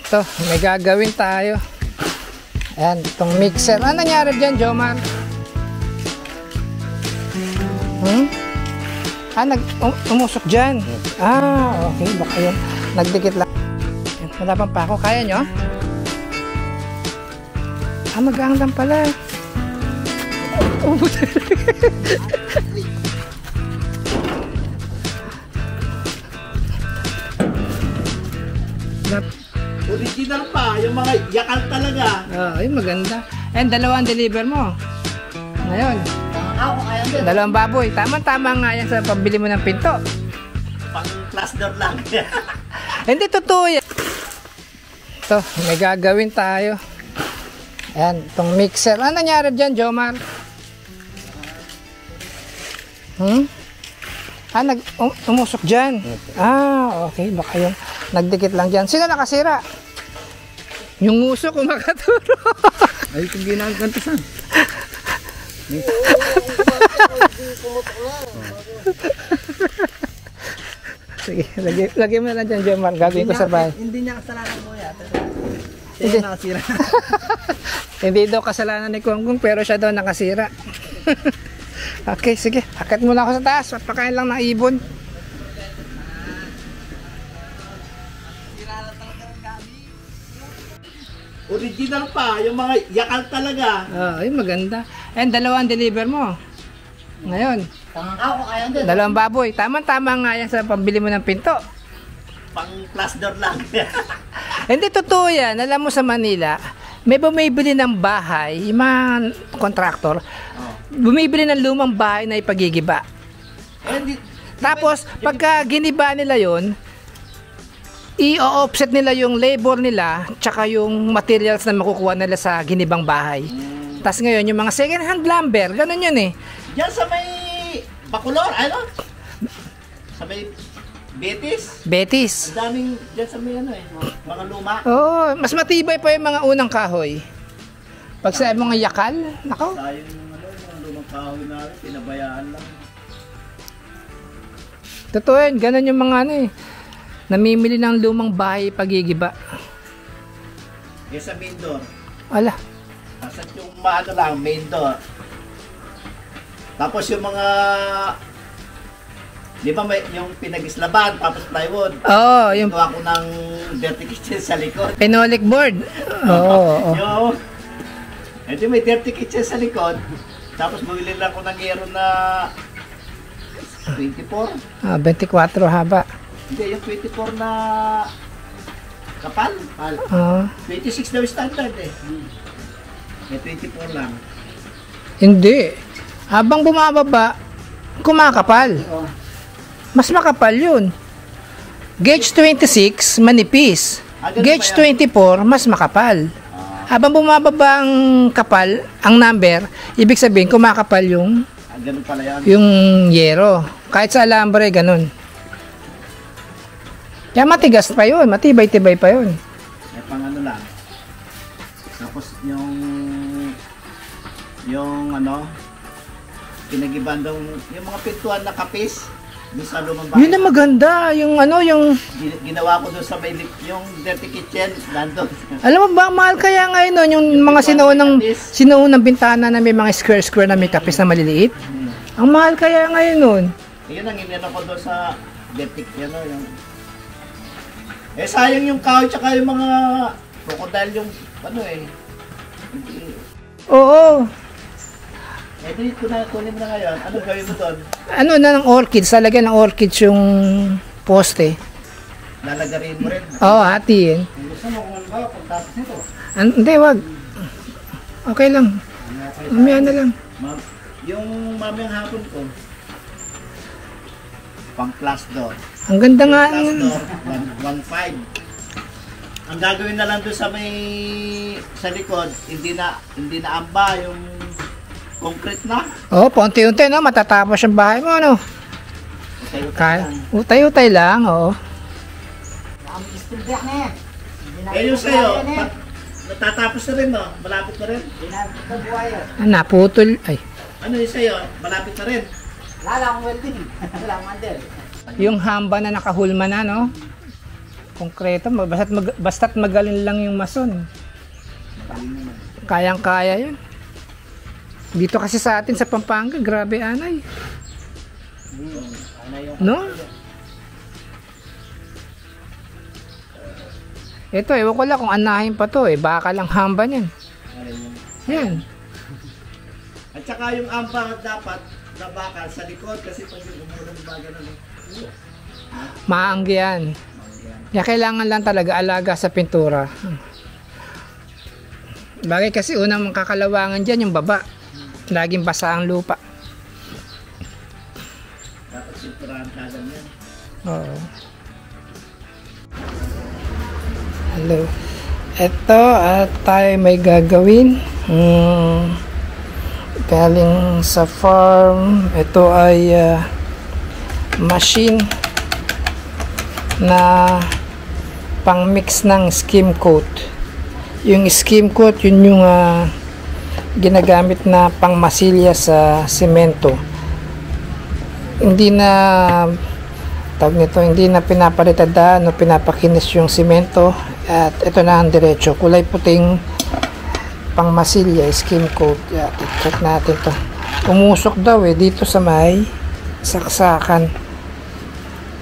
Ito, may gagawin tayo. Ayan, itong mixer. Ano nangyari dyan, Jomar? Umusok dyan. Okay. Baka yun. Nagdikit lang. Wala pang pako. Kaya nyo? Magaang lang pala. Original pa, yung mga yakal talaga. Ay, maganda. And dalawang deliver mo. Ngayon. Dalawang baboy. Tama-tama nga yan sa pambili mo ng pinto. Pang class door lang. Hindi totoo yan. Ito, may gagawin tayo. Ayan, itong mixer. Ano nangyari dyan, Jomar? Umusok dyan. Okay. Baka yun. Nagdikit lang dyan. Sino nakasira? Yung nguso kung makaturo. Ay, kung ginagantasan. Sige, lagay mo na lang dyan, Jomar. Gagawin ko sa bahay. Hindi niya kasalanan mo yan. Siya nakasira. Hindi daw kasalanan ni Kongkong, pero siya daw nakasira. Okay, sige. Akit muna ako sa taas. Pakain lang ng ibon. Original pa, yung mga yakal talaga. Ay, maganda. And dalawang deliver mo. Ngayon. Dalawang baboy. Tama-tama nga yan sa pambili mo ng pinto. Pang class door lang. Hindi totoo yan. Alam mo sa Manila, may bumibili ng bahay, yung mga kontraktor, bumibili ng lumang bahay na ipagigiba. Tapos, pagka giniba nila yon, i-offset nila yung labor nila tsaka yung materials na makukuha nila sa ginibang bahay. Tapos ngayon, yung mga second hand lumber, ganun yun eh. Diyan sa may Bacolor, ano? Sa may Betis. Ang daming diyan sa may ano eh, mga luma. Mas matibay pa yung mga unang kahoy. Pag sa mga yakal, nako. Sayang yung lumang kahoy na pinabayaan lang. Totoo yan, ganun yung mga ano eh. Namimili ng lumang bahay pagigiba. Sa main door. Ala. Asat yung maano lang, main door. Tapos yung mga, di ba may, yung pinag-islaban, tapos plywood. Yung ginawa ko ng dirty kitchen sa likod. Phenolic board. Ito may dirty kitchen sa likod. Tapos bumili lang ko ng aero na 24. 24 haba. Hindi, yung 24 na kapal. 26 daw standard eh. May 24 lang. Hindi. Habang bumababa, kumakapal. Mas makapal yun. Gauge 26, manipis. Gauge 24, mas makapal. Habang bumababa ang kapal, ang number, ibig sabihin kumakapal yung ganun pala yan. Yung yero. Kahit sa alambre, ganun. Kaya matigas pa yun, matibay-tibay pa yun. Pang ano lang. Tapos yung ano, pinag-ibandong, yung mga pintuan na kapis, doon sa lumang bahay. Yun na maganda, yung ano, yung ginawa ko doon sa may, yung dirty kitchen, nandun. Alam mo ba, mahal kaya ngayon nun, yung mga sinuunang bintana na may mga square-square na may kapis na maliliit. Ang mahal kaya ngayon nun. Yun ang inano ko doon sa dirty, ano, yung sayang yung kahoy tsaka yung mga crocodile yung ano eh. Oo. Dito na, kunin mo na ngayon. Ano gawin mo doon? Ano na ng orchids? Lalagyan ng orchids yung poste. Lalagarin mo rin? Oo, hatiin. Gusto mo kung ba, pagtapos nito? Hindi, wag. Okay lang. Mamaya na lang. Yung mamayang hapon ko, pang class door. Ang ganda nga. Class door, 1.5. Ang gagawin na lang doon sa may sa likod, hindi na amba yung concrete na. Paunti-unti no, matatapos yung bahay mo no. Utay-utay lang, oo. Yung sa'yo, natatapos na rin no, malapit na rin. Naputol, ay. Ano yung sa'yo, malapit na rin. Yung hamba na nakahulma na no. Konkreto, basta't magaling lang yung mason. Kayang-kaya yun. Dito kasi sa atin sa Pampanga, grabe anay. No? Ito, ewan ko lang kung anahin pa to eh. Baka lang hamba niyan. Yan. At saka yung amba dapat na bakal sa likod kasi pag yung umulang ba ganun. Maanggi yan. Kaya kailangan lang talaga alaga sa pintura. Bagay kasi unang kakalawangan dyan yung baba. Laging basa ang lupa. Dapat pinturahan kagad yan. Oo. Hello. Ito at tayo may gagawin. Galing sa farm. Ito ay machine na pang mix ng skim coat. Yung skim coat, yun yung ginagamit na pang masilya sa semento. Hindi na hindi na pinapalitada o pinapakinis yung semento, at ito na ang diretso, kulay puting pang masilya, skim coat. Check natin to. Umusok daw dito sa may saksakan.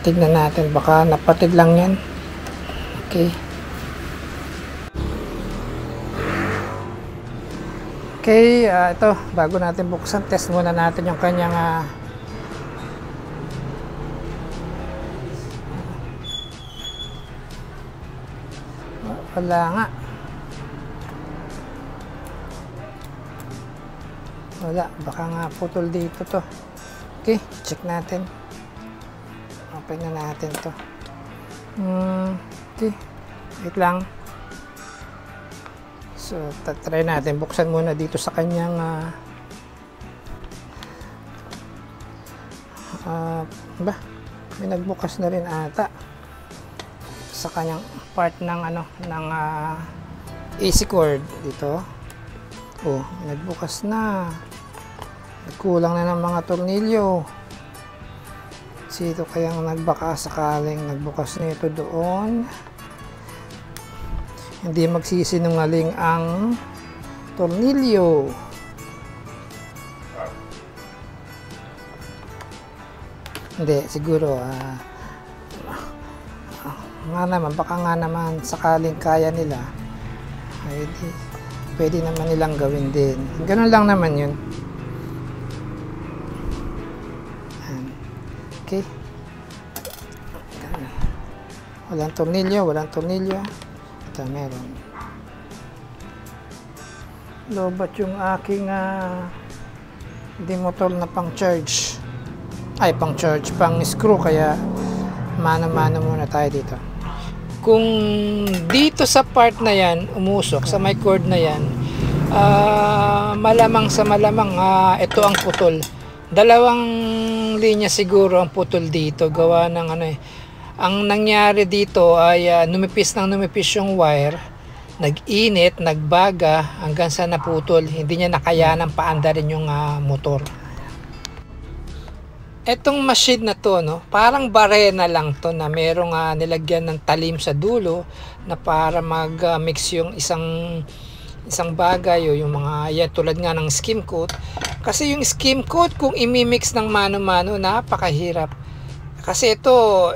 Tignan natin, baka napatid lang yan. Okay. Okay, ito, bago natin buksan, test muna natin yung kanyang wala nga. Wala, baka nga putol dito to. Okay, check natin. Open na natin to. Okay, wait lang. So, try natin. Buksan muna dito sa kanyang may nagbukas na rin ata sa kanyang part ng ng AC cord dito. Oh, nagbukas na. Kulang na ng mga tornilyo. Sino kayang nagbaka sakaling nagbukas nito doon? Hindi magsisinungaling ang tornilyo. Hindi, siguro baka nga naman sakaling kaya nila, ay pwede naman nilang gawin din. Ganun lang naman yun. Okay. Walang tornilyo. Ito, meron. Lobat yung aking motor na pang charge. Ay, pang charge, pang screw, kaya mano-mano muna tayo dito. Kung dito sa part na yan umusok, sa may cord na yan, malamang ito ang putol. Dalawang linya siguro ang putol dito, gawa ng ang nangyari dito ay numipis yung wire, nag-init, nagbaga hanggang sa naputol. Hindi niya nakayanang paandarin yung motor. Etong machine na to, parang barena lang to na merong nilagyan ng talim sa dulo na para mag-mix yung isang bagay o yung mga yan, tulad nga ng skim coat. Kasi yung skim coat kung imimix ng mano-mano, napakahirap. Kasi ito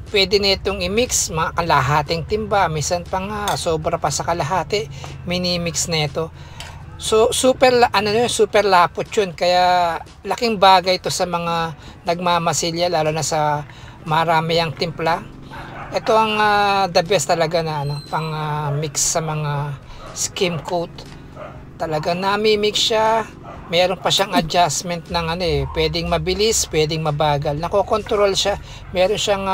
pwede na itong i-mix mga kalahating timba, minsan pa nga sobra pa sa kalahati, mini-mix na ito. So super lapot yun, kaya laking bagay ito sa mga nagmamasilya, lalo na sa marami ang timpla. Ito ang the best talaga na pang mix sa mga skim coat. Talaga nami-mix siya. Meron pa siyang adjustment ng pwedeng mabilis, pwedeng mabagal. Nako-control siya. Meron siyang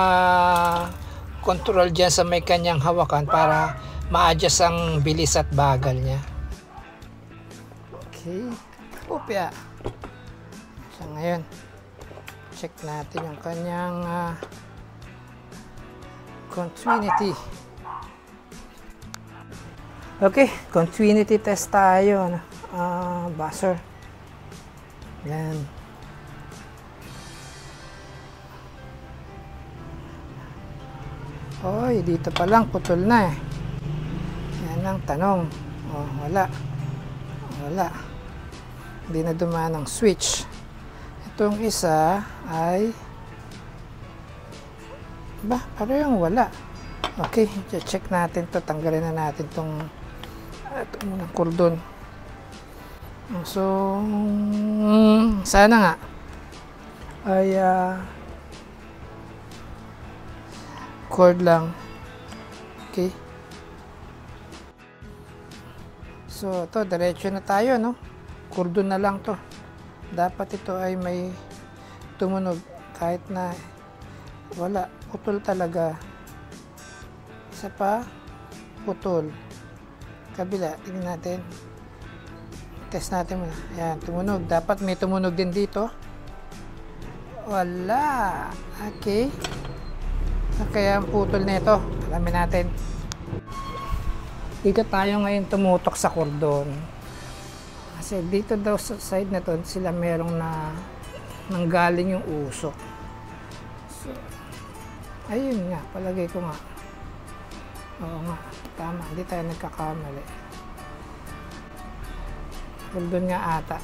control diyan sa may kanyang hawakan para ma-adjust ang bilis at bagal niya. Okay. Upya. So ngayon, check natin yung kanyang continuity. Okay, continuity test tayo. Buzzer. Yan. Hoy, dito pa lang putol na eh. Yan ang tanong. Oh, wala. Wala. Hindi na dumaan ang switch. Itong isa ay parang wala. Okay, check natin to. Tanggalin na natin itong cordon. So, sana nga ay cord lang. Okay. So, to diretso na tayo, no? Cordon na lang to. Dapat ito ay may tumunog kahit na wala. Putol talaga. Isa pa, putol. Kabila, tingnan natin. Test natin muna. Ayan, tumunog. Dapat may tumunog din dito. Wala. Okay. Kaya ang putol nito. Alamin natin. Dito tayo ngayon tumutok sa cordon. Kasi dito daw sa side na to, sila merong nanggaling yung usok. So, ayun nga, palagay ko nga. Oo nga, tama. Hindi tayo nagkakamali. Cordon nga ata.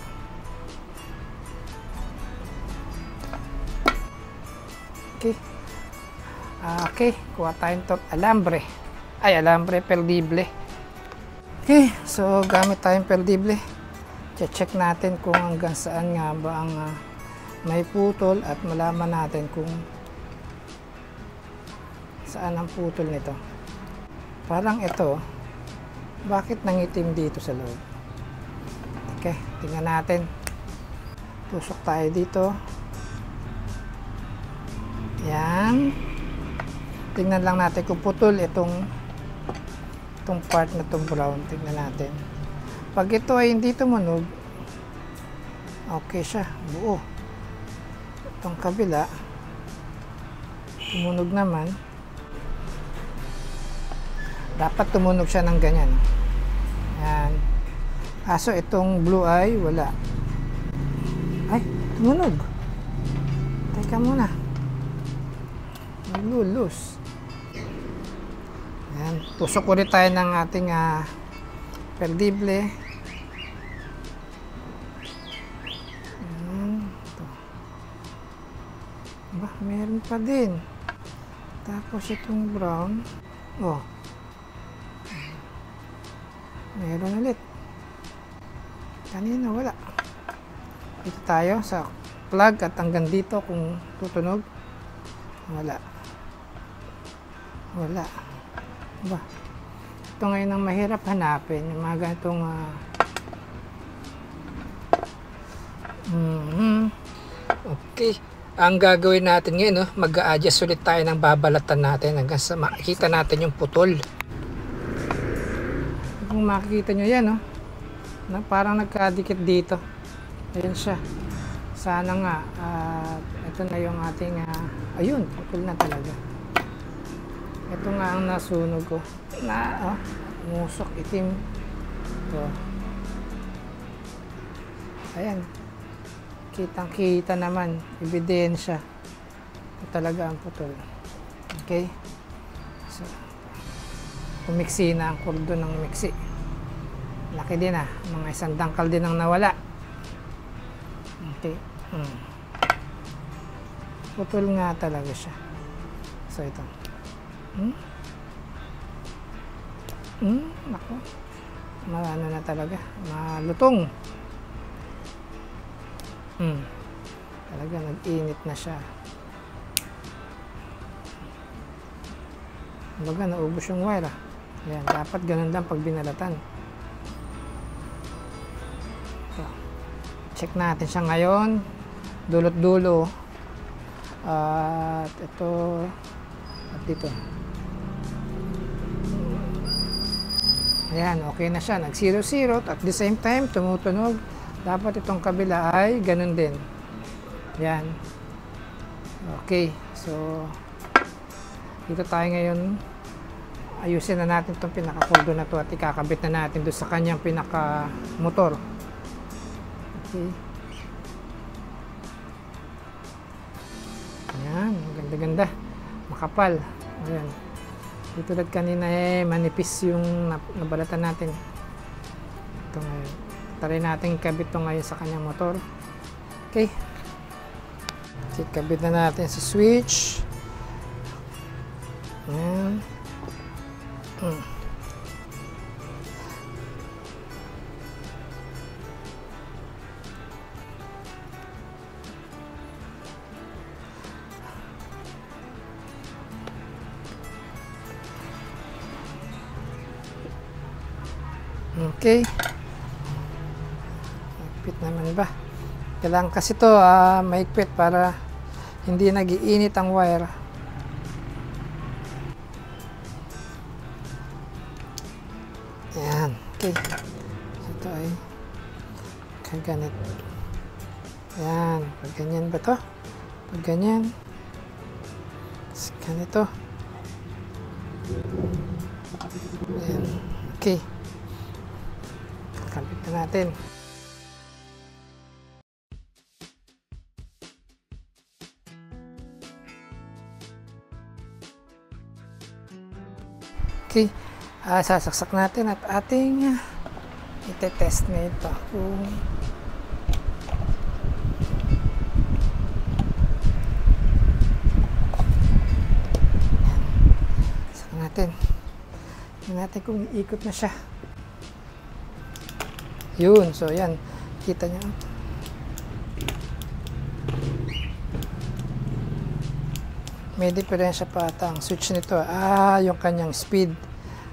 Okay. Okay, kuha tayong to alambre. Ay, alambre perdible. Okay, so gamit tayong perdible. Check natin kung hanggang saan nga ba ang may putol at malaman natin kung saan ang putol nito. Parang ito, bakit nangitim dito sa loob? Okay, tingnan natin. Tusok tayo dito. Yan. Tingnan lang natin kung putol itong part na itong brown. Tingnan natin. Pag ito ay hindi tumunog, okay siya, buo. Itong kabila, tumunog naman. Dapat tumunog siya ng ganyan. Yan. Kaso itong blue ay wala. Ay, tumunog. Teka muna. Lulus. Yan. Tusok ulit tayo ng ating perdible. Ito. Meron pa din. Tapos itong brown. Oh. Meron ulit. Kanina wala. Dito tayo sa plug at hanggang dito kung tutunog. Wala. Wala. Ito ngayon ang mahirap hanapin. Yung mga ganitong Okay. Ang gagawin natin ngayon, mag-a-adjust ulit tayo ng babalatan natin hanggang sa makikita natin yung putol. Kung makikita nyo yan, na parang nagkadikit dito. Ayan siya. Sana nga, ito na yung ating, ayun, putol na talaga. Ito nga ang nasunog ko. Musok, itim. Ito. Ayan. Kitang-kita naman. Ebidensya. Ito talaga ang putol. Okay? So, umiksi na ang cordon ng miksi. Laki din mga isang dangkal din ang nawala. Okay. Putol nga talaga siya. So ito. Nako. Ano na talaga. Malutong. Talaga nag-init na siya. Baga naubos yung wire. Ayan, dapat ganun lang pag binalatan. So, check natin siya ngayon. Dulot-dulo. At ito at dito. Ayan, okay na siya. Nag 0-0 at the same time tumutunog. Dapat itong kabila ay ganun din. Ayan. Okay. So, dito tayo ngayon. Ayusin na natin itong pinaka-cordon na to at ikakabit na natin doon sa kanyang pinaka-motor. Okay. Ayan. Ganda-ganda. Makapal. Ayan. Di tulad kanina manipis yung nabalatan natin. Ito ngayon. Try natin kabit ito ngayon sa kanyang motor. Okay. Kabit na natin sa switch. Ayan. Okay. Maigpit naman ba? Kailangan kasi ito maigpit para hindi nag-iinit ang wire. Ayan. Okay. Ito ay kaganit. Ayan. Pag ganyan ba ito? Pag ganyan. Ganito. Ayan. Okay. Kapit na natin. Okay. Sasaksak natin at ating ite-test na ito. Saksak natin. Tingnan natin kung iikot na siya. Yun. So, yan. Kita nyo. May diferensya pa ata ang switch nito. Yung kanyang speed.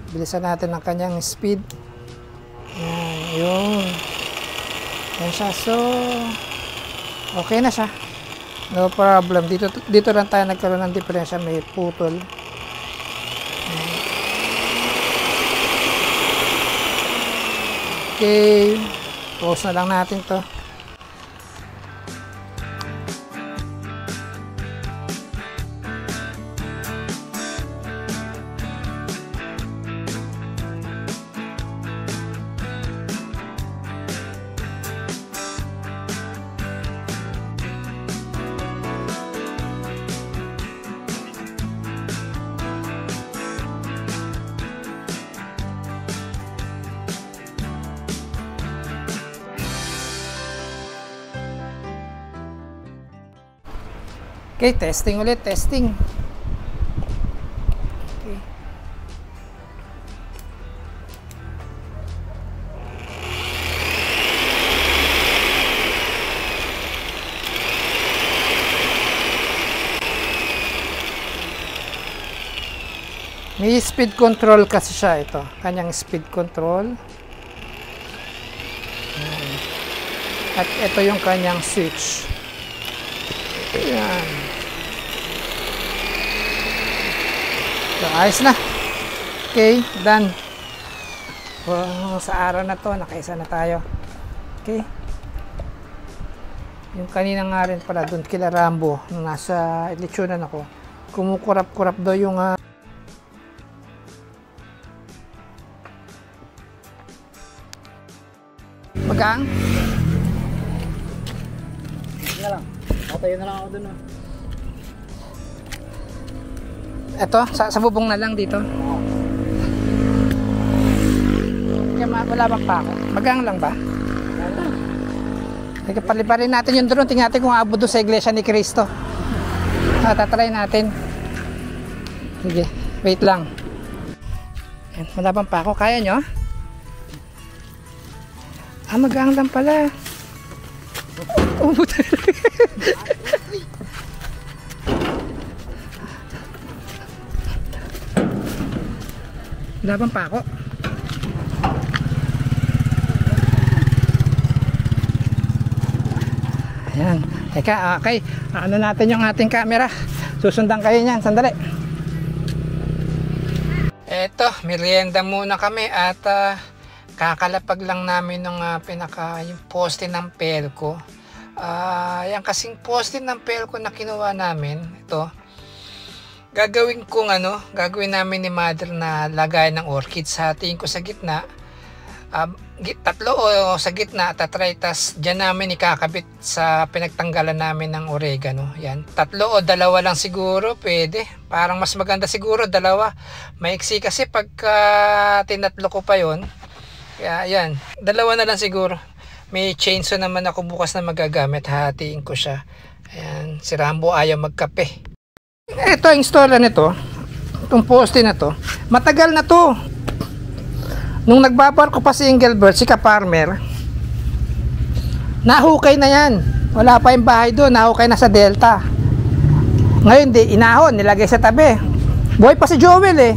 Bilisan natin ang kanyang speed. Yan. Yun. Yan siya. So, okay na siya. No problem. Dito lang tayo nagkaroon ng diferensya. May putol. Okay, pause na lang natin to. Okay, testing ulit, testing. Okay. May speed control kasi siya ito. Kanyang speed control. At ito yung kanyang switch. Ayan. So, ayos na. Okay, done. Sa araw na to, nakaisa na tayo. Okay. Yung kanina nga rin pala, doon kila Rambo, nung nasa lechonan ako, kumukurap-kurap daw yung magang. Na lang. Patayo na lang ako dun. Ito, sa bubong na lang dito. Kaya wala bang pa ako? Magang lang ba? Paliparin natin yung drone. Tingnan natin kung aabot doon sa Iglesia ni Cristo. Tatry natin. Sige, wait lang. Wala bang pa ako? Kaya nyo? Magang lang pala. Laban pa ako. Ayan. Teka, okay. Ano natin yung ating camera. Susundan kayo niyan. Sandali. Eto, merienda muna kami at kakalapag lang namin ng yung poste ng Perco. Yan kasing poste ng Perco na kinuha namin. Ito. Gagawin namin ni Mother na lagay ng orchid sa tingin ko sa gitna. tatlo o sa gitna tatry, tas dyan namin ikakabit sa pinagtanggalan namin ng oregano. Yan, tatlo o dalawa lang siguro pwede, parang mas maganda siguro dalawa, maiksi kasi pagka tinatlo ko pa yon. Kaya yan, dalawa na lang siguro. May chainsaw naman ako bukas na magagamit, hahatiin ko siya. Ayan, si Rambo ayaw magkape. Ito ang installer nito, itong poste na to, matagal na to. Nung nagbabar ko pa si Engelbert, si ka-farmer, nahukay na yan. Wala pa yung bahay doon, nahukay na sa Delta. Ngayon di, inahon, nilagay sa tabi. Buhay pa si Joel eh.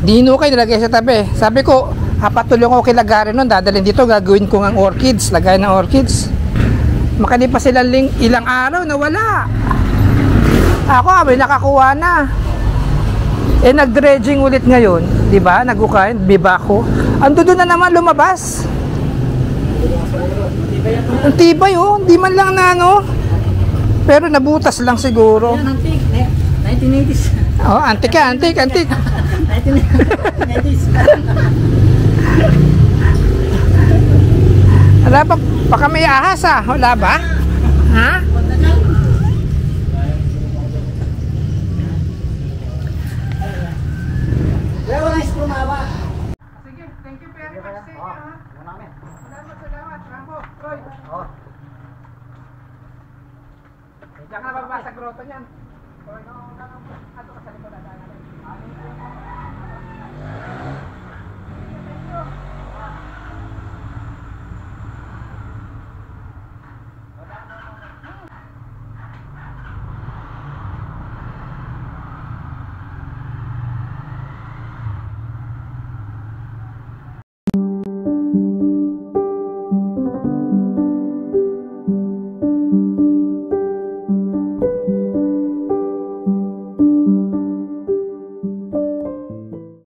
Di hinukay, nilagay sa tabi. Sabi ko, hapatuloy ko kilagarin nun, dadalhin dito, gagawin ko ng orchids, lagay ng orchids. Makalipas silang ilang araw na wala. Ako, may nakakuha na. Nag-dredging ulit ngayon, di ba? Nagukay, bibako. Ando doon na naman lumabas. Ang tibay oh, di man lang na ano. Pero nabutas lang siguro. Yan, antique. 1980s. Oh, antique. 1980s. Wala pa, baka may ahas ah. Wala ba? Ha? Sige, thank you very much sa inyo ha. Salamat, Rambo. Roy. Diyan ka na bababa sa grotto niyan. Ato ka sa likod na daanan.